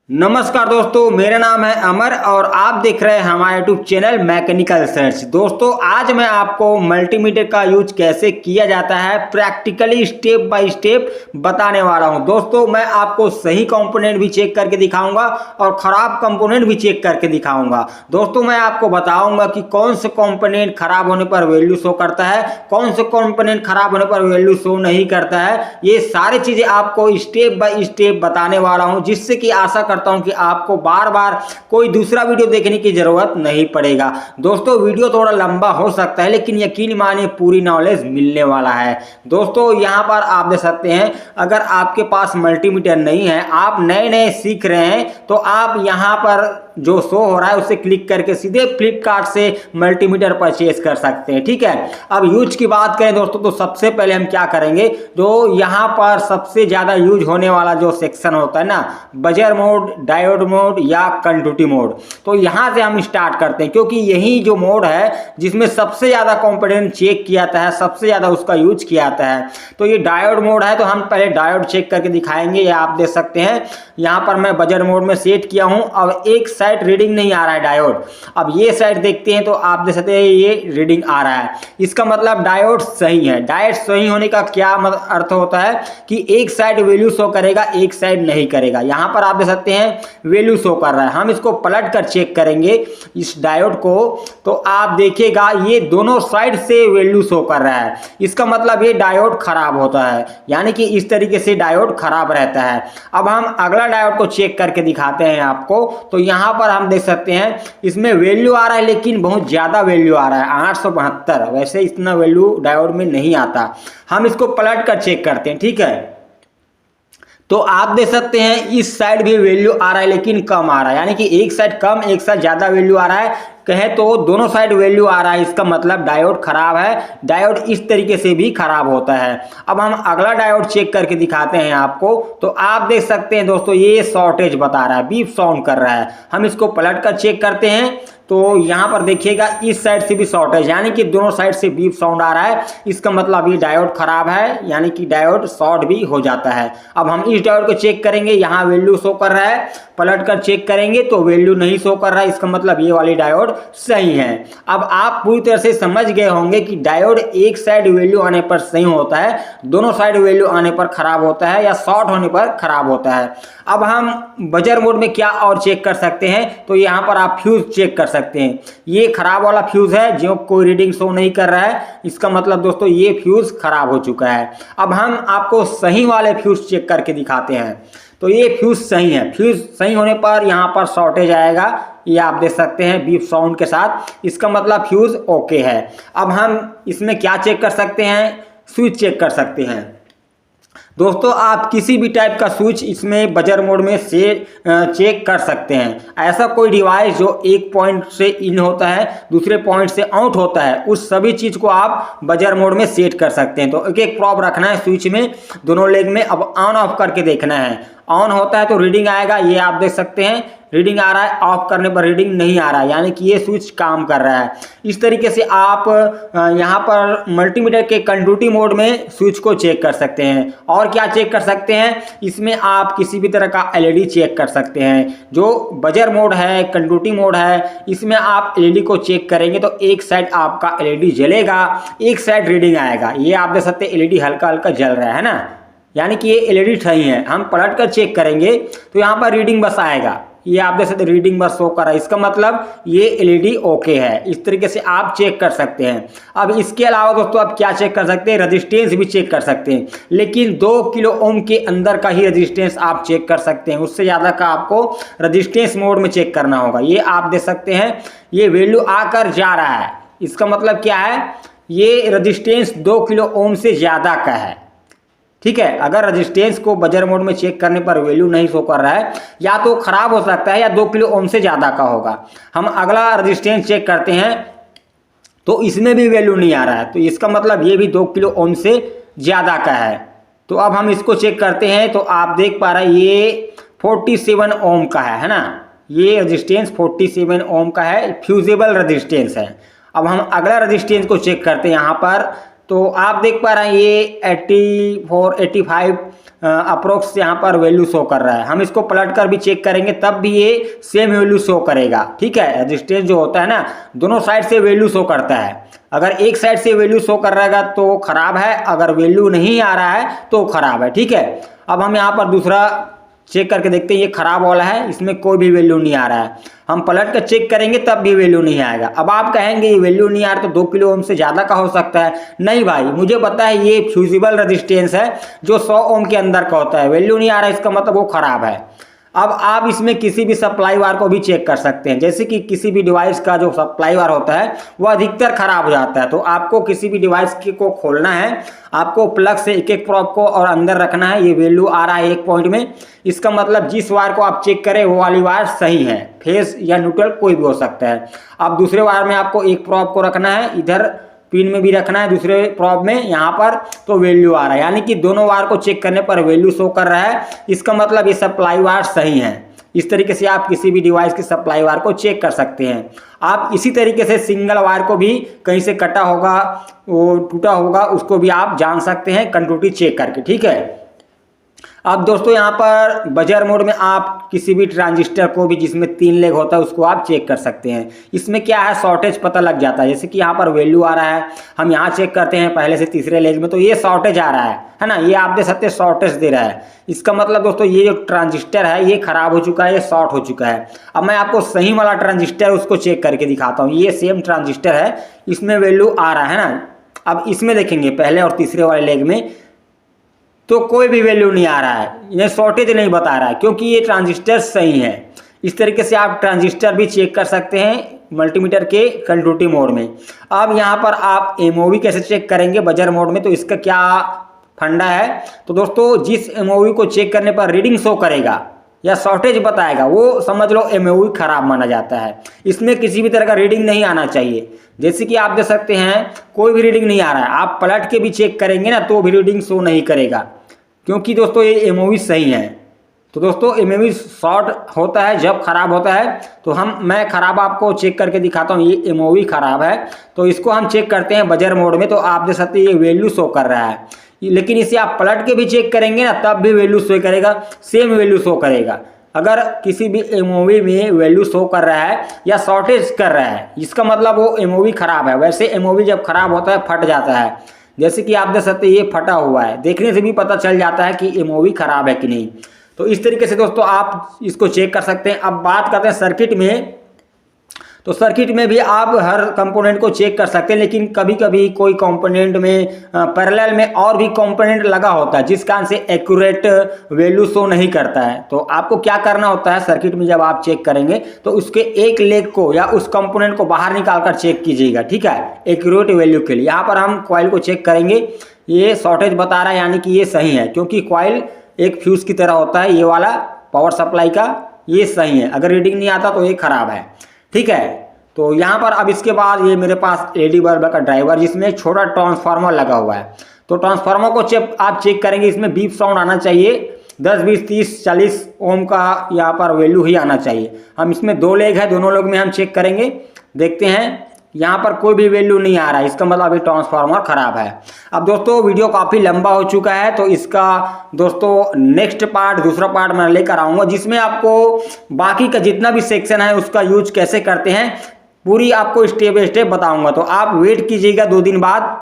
नमस्कार दोस्तों, मेरा नाम है अमर और आप देख रहे हैं हमारे यूट्यूब चैनल मैकेनिकल सर्च। दोस्तों, आज मैं आपको मल्टीमीटर का यूज कैसे किया जाता है प्रैक्टिकली स्टेप बाय स्टेप बताने वाला हूं। दोस्तों, मैं आपको सही कंपोनेंट भी चेक करके दिखाऊंगा और खराब कंपोनेंट भी चेक करके दिखाऊंगा। दोस्तों, मैं आपको बताऊंगा कि कौन से कंपोनेंट खराब होने पर वैल्यू शो करता है, कौन से कंपोनेंट खराब होने पर वैल्यू शो नहीं करता है। ये सारी चीजें आपको स्टेप बाय स्टेप बताने वाला हूं, जिससे कि आशा करता हूं कि आपको बार बार कोई दूसरा वीडियो देखने की जरूरत नहीं पड़ेगा। दोस्तों, वीडियो थोड़ा लंबा हो सकता है, लेकिन यकीन मानिए पूरी नॉलेज मिलने वाला है। दोस्तों, यहां पर आप देख सकते हैं, अगर आपके पास मल्टीमीटर नहीं है, आप नए नए सीख रहे हैं, तो आप यहां पर जो शो हो रहा है उसे क्लिक करके सीधे फ्लिपकार्ट से मल्टीमीटर परचेज कर सकते हैं। ठीक है, अब यूज की बात करें दोस्तों, तो सबसे पहले हम क्या करेंगे, जो यहां पर सबसे ज्यादा यूज होने वाला जो सेक्शन होता है ना, बजर मोड, डायोड मोड या कंडक्टिविटी मोड, तो यहां से हम स्टार्ट करते हैं, क्योंकि यही जो मोड है जिसमें सबसे ज्यादा कंपोनेंट चेक किया जाता है, सबसे ज्यादा उसका यूज किया जाता है। तो ये डायोड मोड है, तो हम पहले डायोड चेक करके दिखाएंगे। ये आप देख सकते हैं, यहां पर मैं बजर मोड में सेट किया हूं। अब एक साइड रीडिंग नहीं आ रहा है डायोड, अब ये साइड देखते हैं तो आप देख सकते हैं ये रीडिंग आ रहा है। इसका मतलब डायोड सही है। डायोड सही होने का क्या अर्थ होता है कि एक साइड वैल्यू शो करेगा, एक साइड नहीं करेगा। यहां पर आप देख सकते हैं वैल्यू शो कर रहा है। हम इसको पलट कर चेक करेंगे इस डायोड को, तो आप देखिएगा ये दोनों साइड से वैल्यू शो कर रहा है। इसका मतलब ये डायोड खराब होता है, यानी कि इस तरीके से डायोड खराब रहता है। अब हम अगला डायोड को चेक करके दिखाते हैं आपको। तो यहां पर हम देख सकते हैं इसमें वैल्यू आ रहा है, लेकिन बहुत ज्यादा वैल्यू आ रहा है, 872। वैसे इतना वैल्यू डायोड में नहीं आता। हम इसको पलट कर चेक करते हैं। ठीक है, तो आप देख सकते हैं इस साइड भी वैल्यू आ रहा है, लेकिन कम आ रहा है, यानी कि एक साइड कम, एक साइड ज्यादा वैल्यू आ रहा है। कहे तो दोनों साइड वैल्यू आ रहा है, इसका मतलब डायोड खराब है। डायोड इस तरीके से भी खराब होता है। अब हम अगला डायोड चेक करके दिखाते हैं आपको। तो आप देख सकते हैं दोस्तों, ये शॉर्टेज बता रहा है, बीप साउंड कर रहा है। हम इसको पलट कर चेक करते हैं, तो यहां पर देखिएगा इस साइड से भी शॉर्टेज, यानी कि दोनों साइड से बीप साउंड आ रहा है। इसका मतलब ये डायोड खराब है, यानी कि डायोड शॉर्ट भी हो जाता है। अब हम इस डायोड को चेक करेंगे, यहाँ वैल्यू शो कर रहा है, पलट कर चेक करेंगे तो वैल्यू नहीं शो कर रहा है। इसका मतलब ये वाली डायोड सही है। अब आप पूरी तरह से समझ गए होंगे कि डायोड एक साइड वैल्यू आने पर सही होता है, दोनों साइड वैल्यू आने पर खराब होता है, या शॉर्ट होने पर खराब होता है। अब हम बजर मोड में क्या और चेक कर सकते हैं, तो यहाँ पर आप फ्यूज चेक कर सकते हैं। ये खराब वाला फ्यूज है जो कोई रीडिंग शो नहीं कर रहा है, इसका मतलब दोस्तों ये फ्यूज खराब हो चुका है। अब हम आपको सही वाले फ्यूज चेक करके दिखाते हैं। तो ये फ्यूज सही है। फ्यूज सही होने पर यहाँ पर शॉर्टेज आएगा, ये आप देख सकते हैं बीप साउंड के साथ, इसका मतलब फ्यूज ओके है। अब हम इसमें क्या चेक कर सकते हैं, स्विच चेक कर सकते हैं। दोस्तों, आप किसी भी टाइप का स्विच इसमें बजर मोड में से चेक कर सकते हैं। ऐसा कोई डिवाइस जो एक पॉइंट से इन होता है, दूसरे पॉइंट से आउट होता है, उस सभी चीज को आप बजर मोड में सेट कर सकते हैं। तो एक एक प्रॉब रखना है स्विच में, दोनों लेग में। अब ऑन ऑफ करके देखना है, ऑन होता है तो रीडिंग आएगा, ये आप देख सकते हैं रीडिंग आ रहा है। ऑफ करने पर रीडिंग नहीं आ रहा है, यानी कि ये स्विच काम कर रहा है। इस तरीके से आप यहाँ पर मल्टीमीटर के कंडक्टिविटी मोड में स्विच को चेक कर सकते हैं। और क्या चेक कर सकते हैं, इसमें आप किसी भी तरह का एलईडी चेक कर सकते हैं। जो बजर मोड है, कंडक्टिविटी मोड है, इसमें आप एलईडी को चेक करेंगे तो एक साइड आपका एलईडी जलेगा, एक साइड रीडिंग आएगा। ये आप देख सकते हैं एलईडी हल्का हल्का जल रहा है ना, यानी कि ये एलईडी सही है। हम पलट कर चेक करेंगे तो यहाँ पर रीडिंग बस आएगा, ये आप देख सकते हैं रीडिंग बस शो कर रहा है, इसका मतलब ये एलईडी ओके है। इस तरीके से आप चेक कर सकते हैं। अब इसके अलावा दोस्तों आप क्या चेक कर सकते हैं, रेजिस्टेंस भी चेक कर सकते हैं, लेकिन 2 किलो ओम के अंदर का ही रेजिस्टेंस आप चेक कर सकते हैं। उससे ज़्यादा का आपको रेजिस्टेंस मोड में चेक करना होगा। ये आप देख सकते हैं ये वैल्यू आकर जा रहा है, इसका मतलब क्या है, ये रेजिस्टेंस 2 किलो ओम से ज़्यादा का है। ठीक है, अगर रेजिस्टेंस को बजर मोड में चेक करने पर वैल्यू नहीं शो कर रहा है, या तो खराब हो सकता है या 2 किलो ओम से ज़्यादा का होगा। हम अगला रेजिस्टेंस चेक करते हैं, तो इसमें भी वैल्यू नहीं आ रहा है, तो इसका मतलब ये भी 2 किलो ओम से ज़्यादा का है। तो अब हम इसको चेक करते हैं, तो आप देख पा रहे हैं ये 47 ओम का है ना, ये रेजिस्टेंस 47 ओम का है, फ्यूजेबल रेजिस्टेंस है। अब हम अगला रेजिस्टेंस को चेक करते हैं, यहाँ पर तो आप देख पा रहे हैं ये 84 85 अप्रोक्स यहाँ पर वैल्यू शो कर रहा है। हम इसको पलट कर भी चेक करेंगे तब भी ये सेम वैल्यू शो करेगा। ठीक है, रेजिस्टेंस जो होता है ना, दोनों साइड से वैल्यू शो करता है। अगर एक साइड से वैल्यू शो कर रहेगा तो खराब है, अगर वैल्यू नहीं आ रहा है तो खराब है। ठीक है, अब हम यहाँ पर दूसरा चेक करके देखते हैं। ये खराब वाला है, इसमें कोई भी वैल्यू नहीं आ रहा है। हम पलट कर चेक करेंगे तब भी वैल्यू नहीं आएगा। अब आप कहेंगे ये वैल्यू नहीं आ रहा तो 2 किलो ओम से ज़्यादा का हो सकता है। नहीं भाई, मुझे पता है ये फ्यूजिबल रेजिस्टेंस है जो 100 ओम के अंदर का होता है। वैल्यू नहीं आ रहा है इसका मतलब वो खराब है। अब आप इसमें किसी भी सप्लाई वायर को भी चेक कर सकते हैं। जैसे कि किसी भी डिवाइस का जो सप्लाई वायर होता है वो अधिकतर खराब हो जाता है, तो आपको किसी भी डिवाइस को खोलना है, आपको प्लग से एक एक प्रोब को और अंदर रखना है। ये वैल्यू आ रहा है एक पॉइंट में, इसका मतलब जिस वायर को आप चेक करें वो वाली वायर सही है। फेस या न्यूट्रल कोई भी हो सकता है। अब दूसरे वायर में आपको एक प्रोब को रखना है, इधर पिन में भी रखना है दूसरे प्रोब में, यहाँ पर तो वैल्यू आ रहा है। यानी कि दोनों वायर को चेक करने पर वैल्यू शो कर रहा है, इसका मतलब ये सप्लाई वायर सही है। इस तरीके से आप किसी भी डिवाइस की सप्लाई वायर को चेक कर सकते हैं। आप इसी तरीके से सिंगल वायर को भी कहीं से कटा होगा, वो टूटा होगा, उसको भी आप जान सकते हैं कंटिन्यूटी चेक करके। ठीक है, अब दोस्तों यहाँ पर बजर मोड में आप किसी भी ट्रांजिस्टर को भी जिसमें 3 लेग होता है उसको आप चेक कर सकते हैं। इसमें क्या है, शॉर्टेज पता लग जाता है। जैसे कि यहाँ पर वैल्यू आ रहा है, हम यहाँ चेक करते हैं पहले से तीसरे लेग में, तो ये शॉर्टेज आ रहा है ना, ये आप दे सकते हैं शॉर्टेज दे रहा है। इसका मतलब दोस्तों ये जो ट्रांजिस्टर है ये खराब हो चुका है, ये शॉर्ट हो चुका है। अब मैं आपको सही वाला ट्रांजिस्टर उसको चेक करके दिखाता हूँ। ये सेम ट्रांजिस्टर है, इसमें वैल्यू आ रहा है ना। अब इसमें देखेंगे पहले और तीसरे वाले लेग में तो कोई भी वैल्यू नहीं आ रहा है, ये शॉर्टेज नहीं बता रहा है क्योंकि ये ट्रांजिस्टर सही है। इस तरीके से आप ट्रांजिस्टर भी चेक कर सकते हैं मल्टीमीटर के कंटिन्यूटी मोड में। अब यहाँ पर आप एमओवी कैसे चेक करेंगे बजर मोड में, तो इसका क्या फंडा है। तो दोस्तों जिस एमओवी को चेक करने पर रीडिंग शो करेगा या शॉर्टेज बताएगा वो समझ लो एमओवी खराब माना जाता है। इसमें किसी भी तरह का रीडिंग नहीं आना चाहिए। जैसे कि आप देख सकते हैं कोई भी रीडिंग नहीं आ रहा है, आप पलट के भी चेक करेंगे ना तो भी रीडिंग शो नहीं करेगा क्योंकि दोस्तों ये एमओवी सही है। तो दोस्तों एमओवी शॉर्ट होता है जब खराब होता है, तो मैं खराब आपको चेक करके दिखाता हूँ। ये एमओवी खराब है तो इसको हम चेक करते हैं बजर मोड में, तो आप देख सकते हैं ये वैल्यू शो कर रहा है। लेकिन इसे आप पलट के भी चेक करेंगे ना तब भी वैल्यू शो करेगा, सेम वैल्यू शो करेगा। अगर किसी भी एमओवी में वैल्यू शो कर रहा है या शॉर्टेज कर रहा है इसका मतलब वो एमओवी खराब है। वैसे एमओवी जब खराब होता है फट जाता है, जैसे कि आप देख सकते हैं ये फटा हुआ है, देखने से भी पता चल जाता है कि एमओवी खराब है कि नहीं। तो इस तरीके से दोस्तों आप इसको चेक कर सकते हैं। अब बात करते हैं सर्किट में, तो सर्किट में भी आप हर कंपोनेंट को चेक कर सकते हैं, लेकिन कभी कभी कोई कंपोनेंट में पैरेलल में और भी कंपोनेंट लगा होता है जिस कारण से एक्यूरेट वैल्यू शो नहीं करता है। तो आपको क्या करना होता है सर्किट में, जब आप चेक करेंगे तो उसके एक लेग को या उस कंपोनेंट को बाहर निकाल कर चेक कीजिएगा। ठीक है, एक्यूरेट वैल्यू के लिए। यहाँ पर हम कॉइल को चेक करेंगे, ये शॉर्टेज बता रहा है यानी कि ये सही है क्योंकि कॉइल एक फ्यूज की तरह होता है। ये वाला पावर सप्लाई का ये सही है, अगर रीडिंग नहीं आता तो ये खराब है। ठीक है, तो यहाँ पर अब इसके बाद ये मेरे पास एलईडी बल्ब का ड्राइवर जिसमें एक छोटा ट्रांसफार्मर लगा हुआ है। तो ट्रांसफार्मर को आप चेक करेंगे, इसमें बीप साउंड आना चाहिए, 10 20 30 40 ओम का यहाँ पर वैल्यू ही आना चाहिए। हम इसमें 2 लेग है, दोनों लेग में हम चेक करेंगे, देखते हैं यहाँ पर कोई भी वैल्यू नहीं आ रहा है, इसका मतलब अभी ट्रांसफार्मर खराब है। अब दोस्तों वीडियो काफ़ी लंबा हो चुका है तो इसका दोस्तों नेक्स्ट पार्ट दूसरा पार्ट मैं लेकर आऊँगा जिसमें आपको बाकी का जितना भी सेक्शन है उसका यूज कैसे करते हैं पूरी आपको स्टेप बाय स्टेप बताऊंगा। तो आप वेट कीजिएगा 2 दिन बाद।